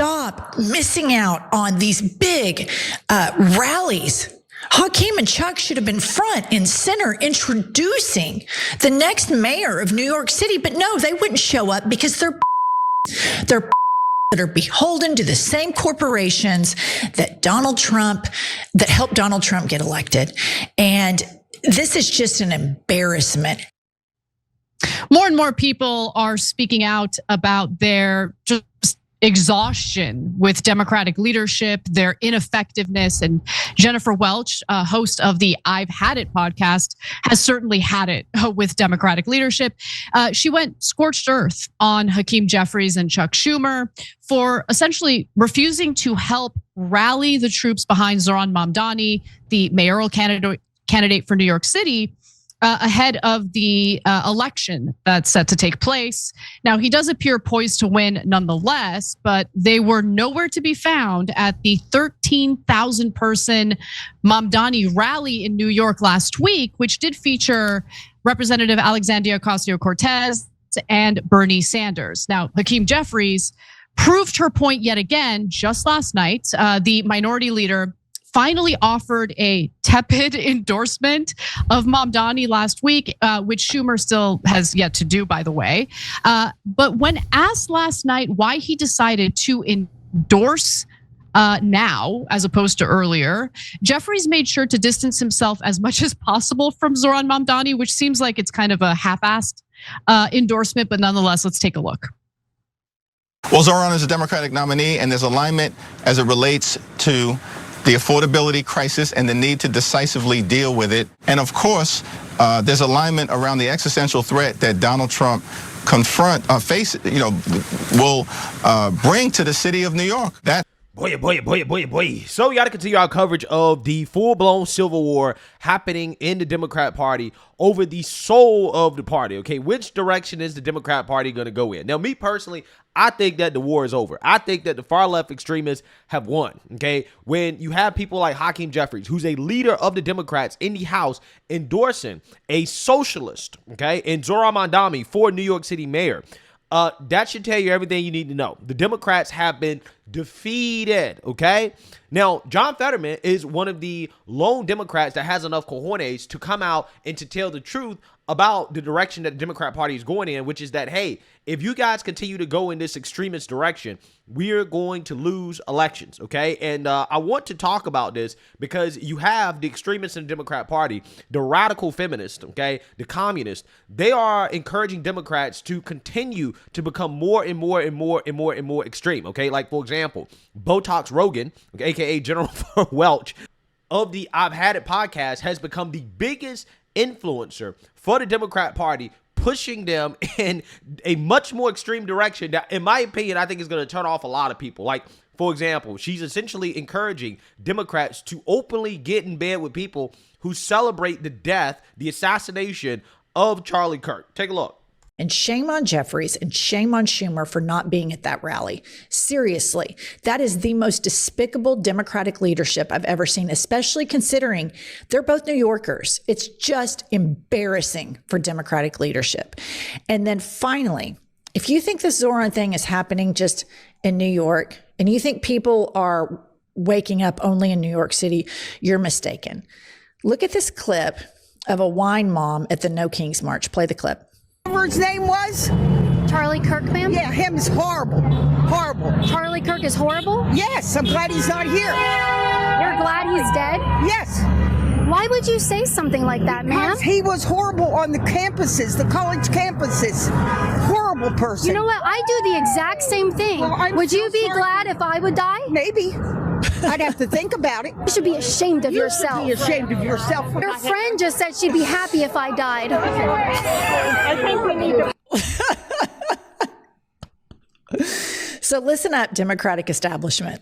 stop missing out on these big rallies. Hakeem and Chuck should have been front and center introducing the next mayor of New York City, but no, they wouldn't show up because they're that are beholden to the same corporations that helped Donald Trump get elected. And this is just an embarrassment. More and more people are speaking out about their just exhaustion with Democratic leadership, their ineffectiveness. And Jennifer Welch, host of the I've Had It podcast, has certainly had it with Democratic leadership. She went scorched earth on Hakeem Jeffries and Chuck Schumer for essentially refusing to help rally the troops behind Zohran Mamdani, the mayoral candidate for New York City, ahead of the election that's set to take place. Now, he does appear poised to win nonetheless, but they were nowhere to be found at the 13,000 person Mamdani rally in New York last week, which did feature Representative Alexandria Ocasio-Cortez and Bernie Sanders. Now, Hakeem Jeffries proved her point yet again just last night. The minority leader finally offered a tepid endorsement of Mamdani last week, which Schumer still has yet to do, by the way. But when asked last night why he decided to endorse now as opposed to earlier, Jeffries made sure to distance himself as much as possible from Zohran Mamdani, which seems like it's kind of a half-assed endorsement, but nonetheless, let's take a look. Well, Zohran is a Democratic nominee, and there's alignment as it relates to the affordability crisis and the need to decisively deal with it. And of course, there's alignment around the existential threat that Donald Trump will bring to the city of New York. Boy. So we got to continue our coverage of the full-blown civil war happening in the Democrat Party over the soul of the party, okay? Which direction is the Democrat Party going to go in? Now, me personally, I think that the war is over. I think that the far-left extremists have won, okay? When you have people like Hakeem Jeffries, who's a leader of the Democrats in the House, endorsing a socialist, okay, and Zohran Mamdani for New York City mayor, that should tell you everything you need to know. The Democrats have been defeated, okay? Now, John Fetterman is one of the lone Democrats that has enough cojones to come out and to tell the truth about the direction that the Democrat Party is going in, which is that, hey, if you guys continue to go in this extremist direction, we're going to lose elections, okay? And I want to talk about this because you have the extremists in the Democrat Party, the radical feminists, okay, the communists. They are encouraging Democrats to continue to become more and more extreme, okay? Like, for example, Botox Rogan, okay, aka General Welch, of the I've Had It podcast, has become the biggest influencer for the Democrat Party, pushing them in a much more extreme direction that, in my opinion, I think is going to turn off a lot of people. Like, for example, she's essentially encouraging Democrats to openly get in bed with people who celebrate the assassination of Charlie Kirk. Take a look. And shame on Jeffries and shame on Schumer for not being at that rally. Seriously, that is the most despicable Democratic leadership I've ever seen, especially considering they're both New Yorkers. It's just embarrassing for Democratic leadership. And then finally, if you think this Zohran thing is happening just in New York and you think people are waking up only in New York City, you're mistaken. Look at this clip of a wine mom at the No Kings March. Play the clip. Whatever his name was? Charlie Kirk, ma'am? Yeah, him is horrible. Horrible. Charlie Kirk is horrible? Yes, I'm glad he's not here. You're glad he's dead? Yes. Why would you say something like that, ma'am? Because he was horrible on the campuses, the college campuses. Horrible person. You know what? I do the exact same thing. Well, would you be glad if I would die? Maybe. I'd have to think about it. You should be ashamed of yourself. You should be ashamed of yourself. Your friend just said she'd be happy if I died. I think we need to. So listen up, Democratic establishment.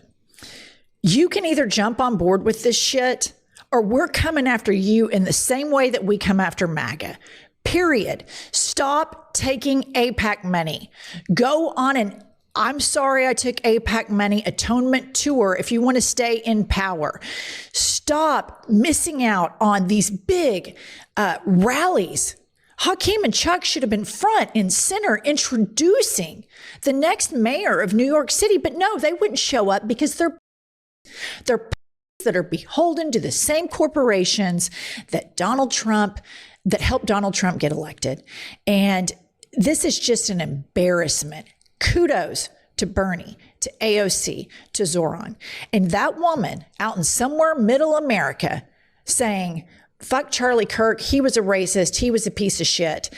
You can either jump on board with this shit or we're coming after you in the same way that we come after MAGA. Period. Stop taking AIPAC money. Go on an I'm sorry I took AIPAC money atonement tour if you want to stay in power. Stop missing out on these big rallies. Hakeem and Chuck should have been front and center introducing the next mayor of New York City, but no, they wouldn't show up because they're that are beholden to the same corporations that helped Donald Trump get elected. And this is just an embarrassment. Kudos to Bernie, to AOC, to Zoran. And that woman out in somewhere middle America saying, fuck Charlie Kirk, he was a racist, he was a piece of shit.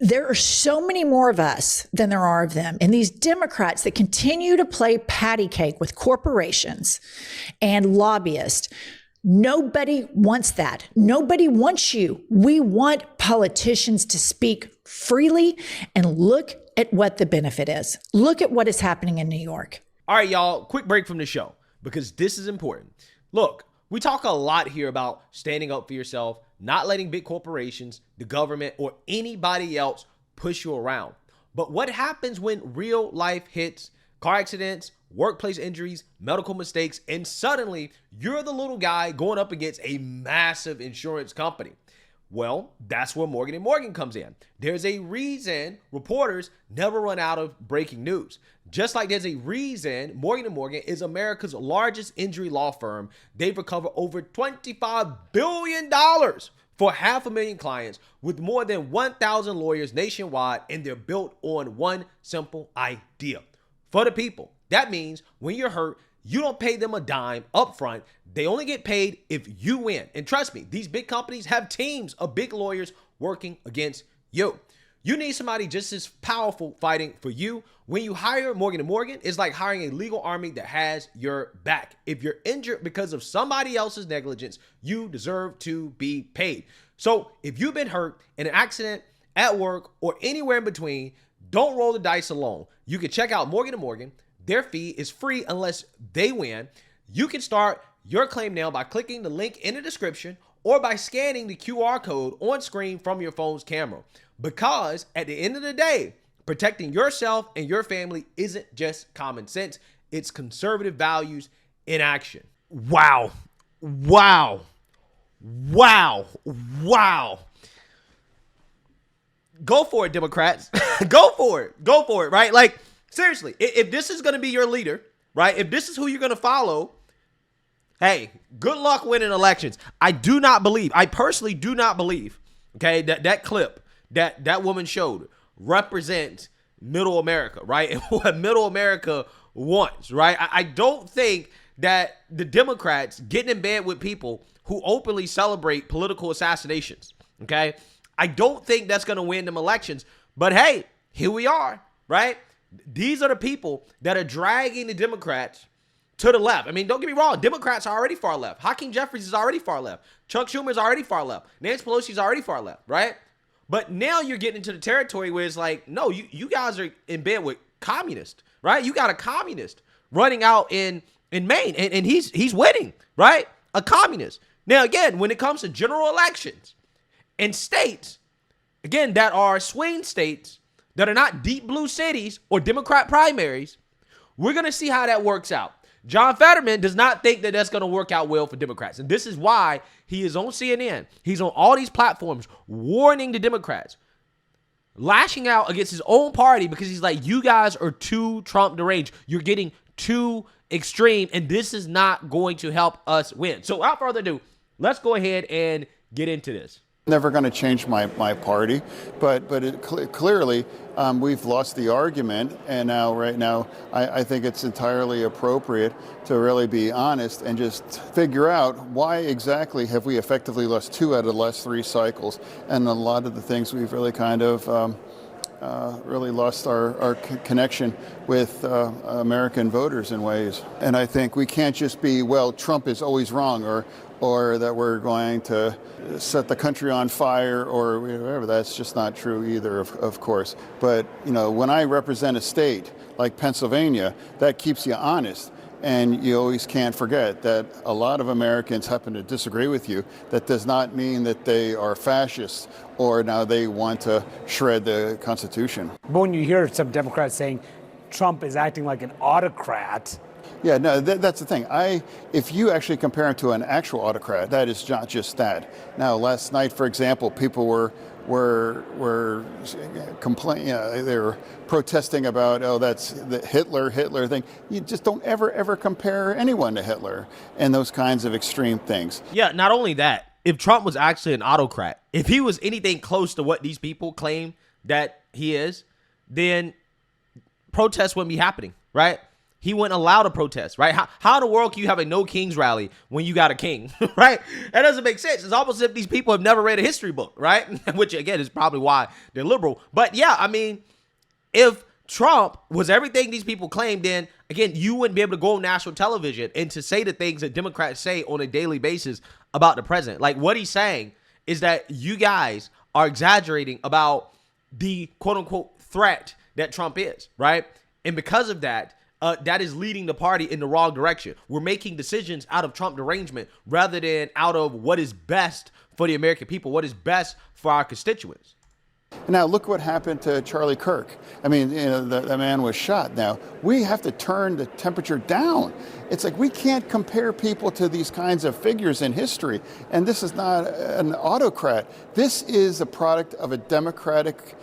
There are so many more of us than there are of them. And these Democrats that continue to play patty cake with corporations and lobbyists, nobody wants that. Nobody wants you. We want politicians to speak freely and look at what the benefit is. Look at what is happening in New York. All right, y'all, quick break from the show because this is important. Look, we talk a lot here about standing up for yourself, not letting big corporations, the government, or anybody else push you around. But what happens when real life hits, car accidents, workplace injuries, medical mistakes, and suddenly you're the little guy going up against a massive insurance company? Well, that's where Morgan & Morgan comes in. There's a reason reporters never run out of breaking news. Just like there's a reason Morgan & Morgan is America's largest injury law firm. They've recovered over $25 billion for 500,000 clients with more than 1,000 lawyers nationwide, and they're built on one simple idea. For the people. That means when you're hurt, you don't pay them a dime up front. They only get paid if you win. And trust me, these big companies have teams of big lawyers working against you. You need somebody just as powerful fighting for you. When you hire Morgan & Morgan, it's like hiring a legal army that has your back. If you're injured because of somebody else's negligence, you deserve to be paid. So if you've been hurt in an accident, at work, or anywhere in between, don't roll the dice alone. You can check out Morgan & Morgan. Their fee is free unless they win. You can start your claim now by clicking the link in the description or by scanning the QR code on screen from your phone's camera. Because at the end of the day, protecting yourself and your family isn't just common sense. It's conservative values in action. Wow. Wow. Wow. Wow. Go for it, Democrats. Go for it. Go for it, right? Like, seriously, if this is going to be your leader, right? If this is who you're going to follow, hey, good luck winning elections. I personally do not believe, okay, that clip that woman showed represents middle America, right? And what middle America wants, right? I don't think that the Democrats getting in bed with people who openly celebrate political assassinations, okay? I don't think that's going to win them elections. But hey, here we are, right? These are the people that are dragging the Democrats to the left. I mean, don't get me wrong. Democrats are already far left. Hakeem Jeffries is already far left. Chuck Schumer is already far left. Nancy Pelosi is already far left, right? But now you're getting into the territory where it's like, no, you guys are in bed with communists, right? You got a communist running out in Maine, and he's winning, right? A communist. Now, again, when it comes to general elections in states, again, that are swing states that are not deep blue cities or Democrat primaries, we're going to see how that works out. John Fetterman does not think that that's going to work out well for Democrats. And this is why he is on CNN. He's on all these platforms warning the Democrats, lashing out against his own party because he's like, you guys are too Trump deranged. You're getting too extreme, and this is not going to help us win. So without further ado, let's go ahead and get into this. Never going to change my party, but clearly we've lost the argument, and right now I think it's entirely appropriate to really be honest and just figure out why exactly have we effectively lost 2 out of the last 3 cycles, and a lot of the things we've really kind of really lost our connection with American voters in ways. And I think we can't just be, well, Trump is always wrong, or that we're going to set the country on fire or whatever. That's just not true either, of course. But, you know, when I represent a state like Pennsylvania, that keeps you honest. And you always can't forget that a lot of Americans happen to disagree with you. That does not mean that they are fascists or now they want to shred the Constitution. But when you hear some Democrats saying Trump is acting like an autocrat. Yeah, no, that's the thing. If you actually compare him to an actual autocrat, that is not just that. Now, last night, for example, people were were they were protesting about, oh, that's the Hitler thing. You just don't ever compare anyone to Hitler and those kinds of extreme things. Yeah, not only that, if Trump was actually an autocrat, if he was anything close to what these people claim that he is, then protests wouldn't be happening, right? He wouldn't allow the protest, right? How in the world can you have a no kings rally when you got a king, right? That doesn't make sense. It's almost as if these people have never read a history book, right? Which, again, is probably why they're liberal. But yeah, I mean, if Trump was everything these people claim, then, again, you wouldn't be able to go on national television and to say the things that Democrats say on a daily basis about the president. Like, what he's saying is that you guys are exaggerating about the quote-unquote threat that Trump is, right? And because of that, that is leading the party in the wrong direction. We're making decisions out of Trump derangement rather than out of what is best for the American people, what is best for our constituents. Now, look what happened to Charlie Kirk. I mean, the man was shot. Now, we have to turn the temperature down. It's like we can't compare people to these kinds of figures in history. And this is not an autocrat. This is a product of a democratic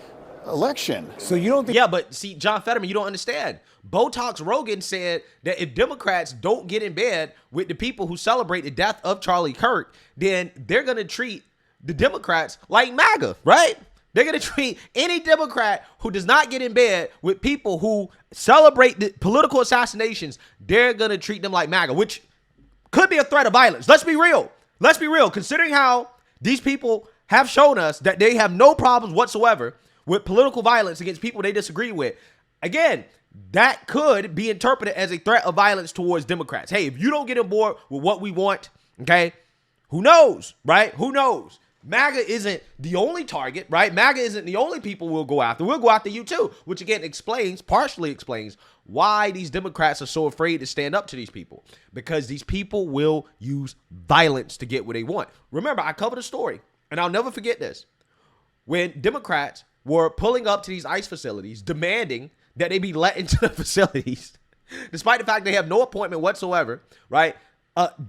election. So you don't think... Yeah, but see, John Fetterman, you don't understand. Botox Rogan said that if Democrats don't get in bed with the people who celebrate the death of Charlie Kirk, then they're going to treat the Democrats like MAGA, right? They're going to treat any Democrat who does not get in bed with people who celebrate the political assassinations, they're going to treat them like MAGA, which could be a threat of violence. Let's be real. Let's be real. Considering how these people have shown us that they have no problems whatsoever with political violence against people they disagree with, again, that could be interpreted as a threat of violence towards Democrats. Hey, if you don't get on board with what we want, okay, who knows, right? Who knows? MAGA isn't the only target, right? MAGA isn't the only people we'll go after. We'll go after you too, which again partially explains why these Democrats are so afraid to stand up to these people, because these people will use violence to get what they want. Remember, I covered a story, and I'll never forget this. When Democrats were pulling up to these ICE facilities, demanding that they be let into the facilities, despite the fact they have no appointment whatsoever, right?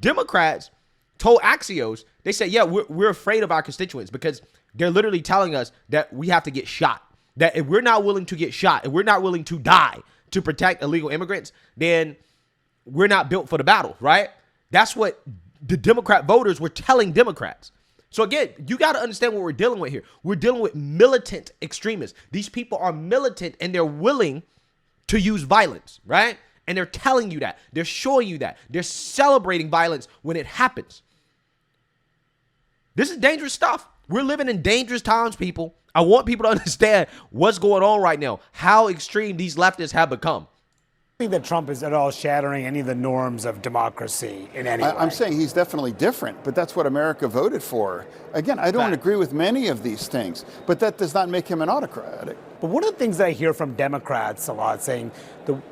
Democrats told Axios, they said, yeah, we're afraid of our constituents because they're literally telling us that we have to get shot. That if we're not willing to get shot, if we're not willing to die to protect illegal immigrants, then we're not built for the battle, right? That's what the Democrat voters were telling Democrats. So again, you got to understand what we're dealing with here. We're dealing with militant extremists. These people are militant and they're willing to use violence, right? And they're telling you that. They're showing you that. They're celebrating violence when it happens. This is dangerous stuff. We're living in dangerous times, people. I want people to understand what's going on right now, how extreme these leftists have become. I think that Trump is at all shattering any of the norms of democracy in any way. I'm saying he's definitely different, but that's what America voted for. Again, I don't agree with many of these things, but that does not make him an autocratic. But one of the things that I hear from Democrats a lot saying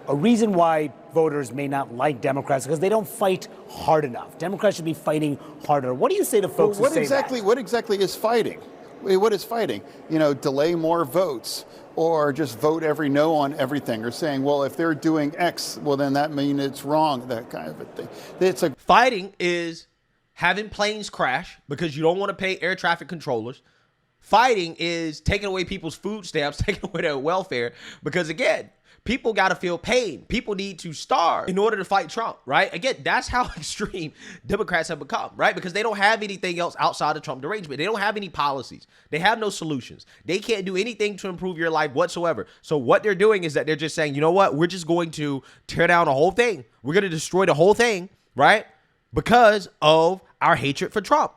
a reason why voters may not like Democrats is because they don't fight hard enough. Democrats should be fighting harder. What do you say to folks who say that? What exactly is fighting? What is fighting? Delay more votes, or just vote every no on everything, or saying, well, if they're doing X, well, then that means it's wrong, that kind of a thing. It's like fighting is having planes crash because you don't want to pay air traffic controllers. Fighting is taking away people's food stamps, taking away their welfare, because again, people got to feel pain. People need to starve in order to fight Trump, right? Again, that's how extreme Democrats have become, right? Because they don't have anything else outside of Trump derangement. They don't have any policies. They have no solutions. They can't do anything to improve your life whatsoever. So what they're doing is that they're just saying, you know what? We're just going to tear down the whole thing. We're going to destroy the whole thing, right? Because of our hatred for Trump.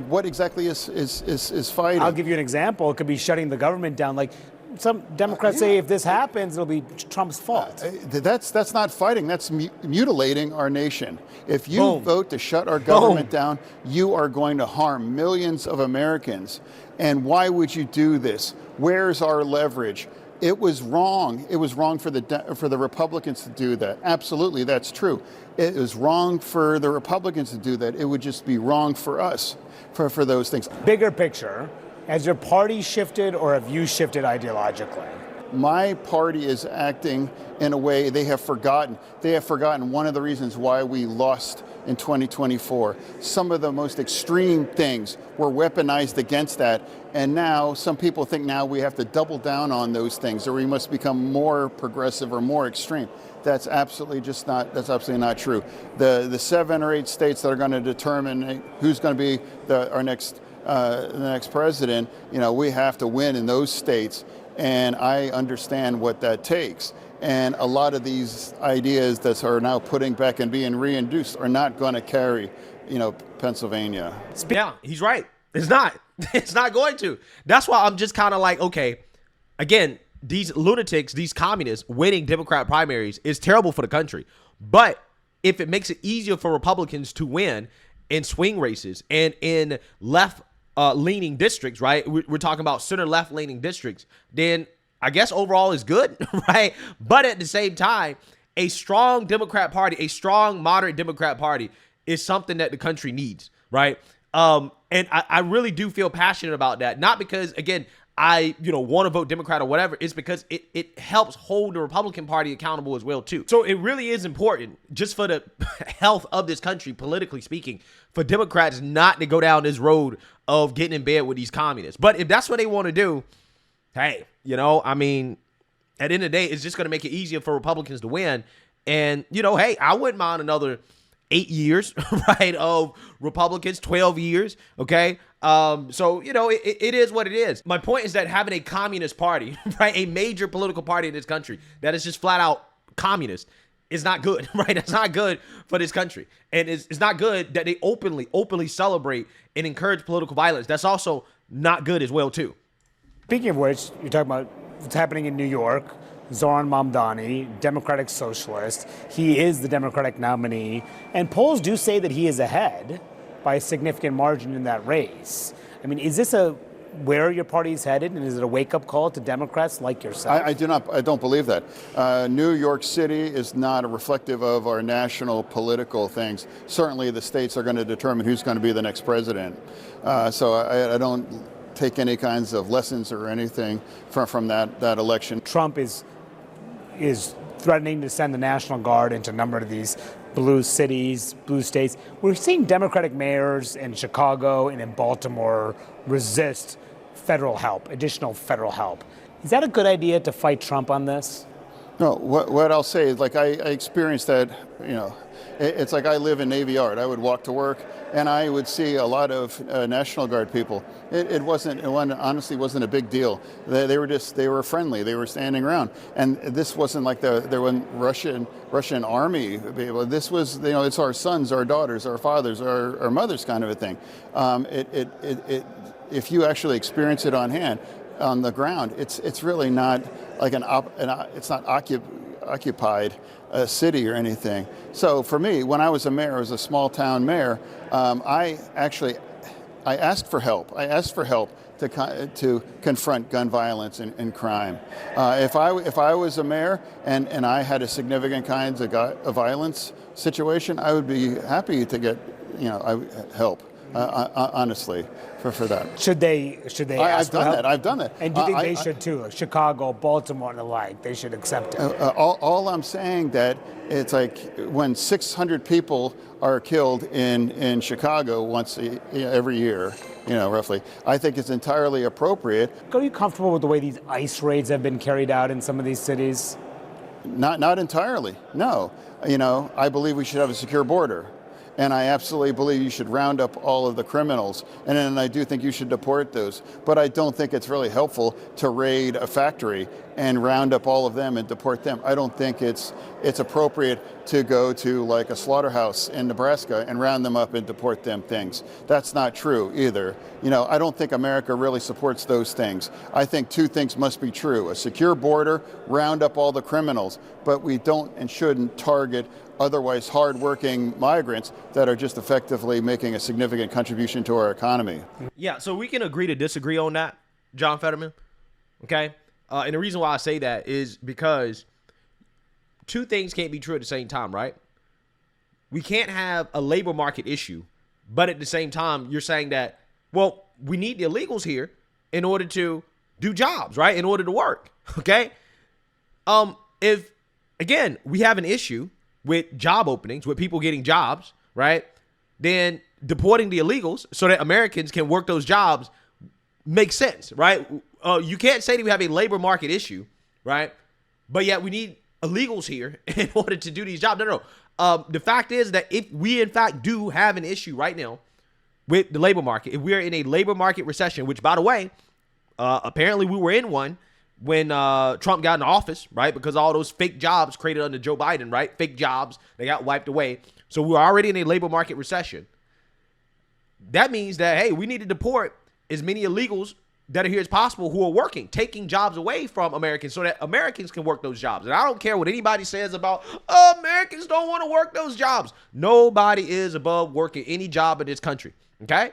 What exactly is fighting? I'll give you an example. It could be shutting the government down. Like some Democrats say, if this happens, it'll be Trump's fault. That's not fighting. That's mutilating our nation. If you vote to shut our government down, you are going to harm millions of Americans. And why would you do this? Where's our leverage? It was wrong. It was wrong for the Republicans to do that. Absolutely, that's true. It was wrong for the Republicans to do that. It would just be wrong for us for those things. Bigger picture, has your party shifted or have you shifted ideologically? my party is acting in a way they have forgotten. They have forgotten one of the reasons why we lost in 2024. Some of the most extreme things were weaponized against that. And now some people think now we have to double down on those things, or we must become more progressive or more extreme. That's absolutely not true. The 7 or 8 states that are going to determine who's going to be the next president, we have to win in those states. And I understand what that takes. And a lot of these ideas that are now putting back and being reintroduced are not going to carry, Pennsylvania. Yeah, he's right. It's not. It's not going to. That's why I'm just kind of like, okay, again, these lunatics, these communists winning Democrat primaries is terrible for the country. But if it makes it easier for Republicans to win in swing races and in left leaning districts, right? We're talking about center left leaning districts, then I guess overall is good, right? But at the same time, a strong Democrat party, a strong moderate Democrat party is something that the country needs, right? And I really do feel passionate about that. Not because, again, I want to vote Democrat or whatever. It's because it helps hold the Republican Party accountable as well, too. So it really is important, just for the health of this country, politically speaking, for Democrats not to go down this road of getting in bed with these communists. But if that's what they want to do, hey, I mean, at the end of the day, it's just going to make it easier for Republicans to win. And, hey, I wouldn't mind another 8 years, right, of Republicans, 12 years, okay? So, it is what it is. My point is that having a communist party, right, a major political party in this country that is just flat out communist is not good, right? That's not good for this country. And it's not good that they openly celebrate and encourage political violence. That's also not good as well, too. Speaking of which, you're talking about what's happening in New York. Zoran Mamdani, Democratic Socialist. He is the Democratic nominee. And polls do say that he is ahead by a significant margin in that race. I mean, is this where your party is headed? And is it a wake-up call to Democrats like yourself? I don't believe that. New York City is not reflective of our national political things. Certainly the states are going to determine who's going to be the next president. So I don't take any kinds of lessons or anything from that election. Trump is threatening to send the National Guard into a number of these blue cities, blue states. We're seeing Democratic mayors in Chicago and in Baltimore resist federal help, additional federal help. Is that a good idea to fight Trump on this? No, what I'll say is, like, I experienced that, it's like I live in Navy Yard. I would walk to work and I would see a lot of National Guard people. It honestly wasn't a big deal. They were friendly. They were standing around. And this wasn't like there were Russian army people. This was, it's our sons, our daughters, our fathers, our mothers kind of a thing. If you actually experience it on the ground, it's really not like it's not occupied city or anything. So for me, when I was a mayor, I was a small town mayor, I asked for help. I asked for help to confront gun violence and crime. If I was a mayor and I had a significant kinds of violence situation, I would be happy to get help. Honestly, for that. Should they ask for help? I've done that. And do you think they should too? Like Chicago, Baltimore, and the like, they should accept it. All I'm saying that it's like when 600 people are killed in Chicago once every year, roughly, I think it's entirely appropriate. Are you comfortable with the way these ICE raids have been carried out in some of these cities? Not entirely, no. I believe we should have a secure border. And I absolutely believe you should round up all of the criminals. And then I do think you should deport those. But I don't think it's really helpful to raid a factory and round up all of them and deport them. I don't think it's appropriate to go to like a slaughterhouse in Nebraska and round them up and deport them things. That's not true either. I don't think America really supports those things. I think two things must be true. A secure border, round up all the criminals, but we don't and shouldn't target otherwise hardworking migrants that are just effectively making a significant contribution to our economy. Yeah, so we can agree to disagree on that, John Fetterman, okay? And the reason why I say that is because two things can't be true at the same time, right? We can't have a labor market issue, but at the same time, you're saying that, well, we need the illegals here in order to do jobs, right? In order to work. Okay. If again, we have an issue with job openings, with people getting jobs, right? Then deporting the illegals so that Americans can work those jobs makes sense, right? You can't say that we have a labor market issue, right? But yet we need illegals here in order to do these jobs. No. The fact is that if we in fact do have an issue right now with the labor market, if we're in a labor market recession, which by the way, apparently we were in one when Trump got in office, right? Because all those fake jobs created under Joe Biden, right? Fake jobs, they got wiped away. So we're already in a labor market recession. That means that, hey, we need to deport as many illegals that are here as possible who are working, taking jobs away from Americans so that Americans can work those jobs. And I don't care what anybody says about, Americans don't want to work those jobs. Nobody is above working any job in this country, okay?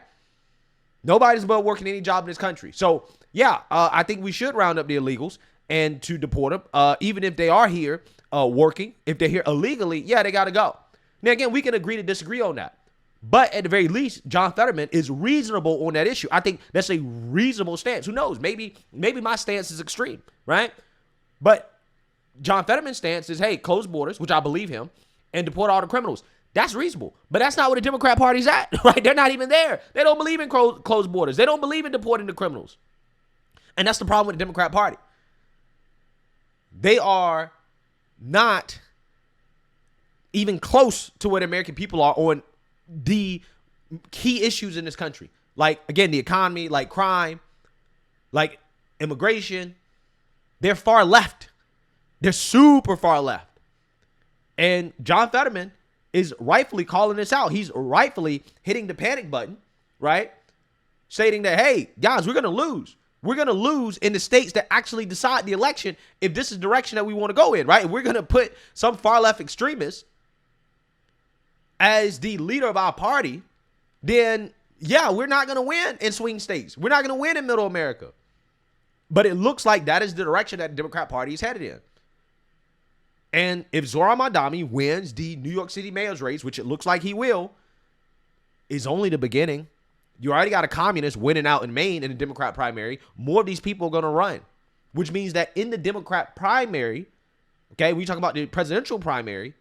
Nobody's above working any job in this country. So, yeah, I think we should round up the illegals and to deport them, even if they are here working. If they're here illegally, yeah, they got to go. Now, again, we can agree to disagree on that. But at the very least, John Fetterman is reasonable on that issue. I think that's a reasonable stance. Who knows? Maybe my stance is extreme, right? But John Fetterman's stance is, hey, close borders, which I believe him, and deport all the criminals. That's reasonable. But that's not where the Democrat Party's at, right? They're not even there. They don't believe in closed borders. They don't believe in deporting the criminals. And that's the problem with the Democrat Party. They are not even close to what American people are on the key issues in this country. Like, again, the economy, like crime, like immigration. They're far left. They're super far left. And John Fetterman is rightfully calling this out. He's rightfully hitting the panic button, right? Stating that, hey, guys, we're going to lose. We're going to lose in the states that actually decide the election if this is the direction that we want to go in, right? If we're going to put some far left extremists as the leader of our party, then yeah, we're not going to win in swing states. We're not going to win in middle America. But it looks like that is the direction that the Democrat Party is headed in. And if Zohran Mamdani wins the New York City mayor's race, which it looks like he will, is only the beginning. You already got a communist winning out in Maine in the Democrat primary. More of these people are going to run, which means that in the Democrat primary, okay, we talk about the presidential primary,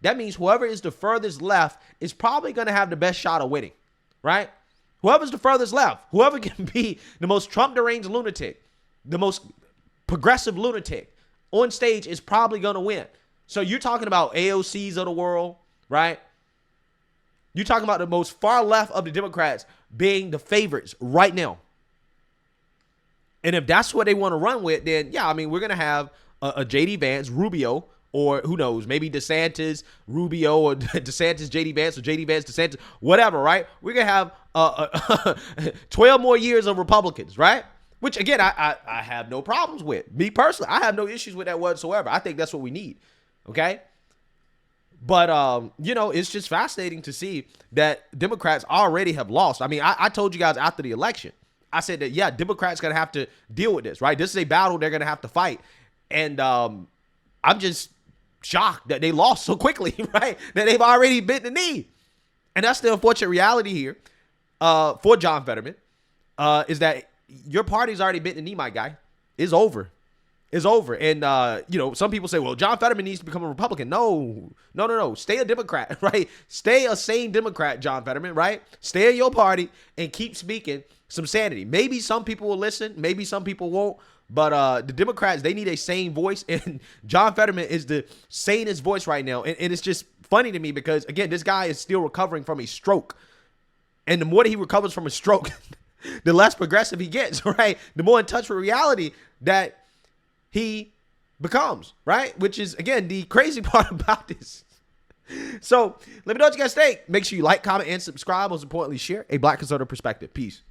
that means whoever is the furthest left is probably going to have the best shot of winning, right? Whoever's the furthest left, whoever can be the most Trump deranged lunatic, the most progressive lunatic on stage is probably going to win. So you're talking about AOCs of the world, right? You're talking about the most far left of the Democrats being the favorites right now. And if that's what they want to run with, then yeah, I mean, we're going to have a JD Vance, Rubio, or who knows, maybe DeSantis, Rubio, or DeSantis, JD Vance, or JD Vance, DeSantis, whatever, right? We're going to have 12 more years of Republicans, right? Which, again, I have no problems with. Me personally, I have no issues with that whatsoever. I think that's what we need, okay? But, you know, it's just fascinating to see that Democrats already have lost. I mean, I told you guys after the election, I said that, yeah, Democrats going to have to deal with this, right? This is a battle they're going to have to fight. And I'm just shocked that they lost so quickly, right? That they've already bent the knee. And that's the unfortunate reality here for John Fetterman, is that your party's already bent the knee, my guy. It's over. It's over. And, you know, some people say, well, John Fetterman needs to become a Republican. No. Stay a Democrat, right? Stay a sane Democrat, John Fetterman, right? Stay in your party and keep speaking some sanity. Maybe some people will listen. Maybe some people won't. But the Democrats, they need a sane voice. And John Fetterman is the sanest voice right now. And it's just funny to me because, again, this guy is still recovering from a stroke. And the more that he recovers from a stroke, the less progressive he gets, right? The more in touch with reality that he becomes, right? Which is, again, the crazy part about this. So let me know what you guys think. Make sure you like, comment, and subscribe. Most importantly, share a Black conservative perspective. Peace.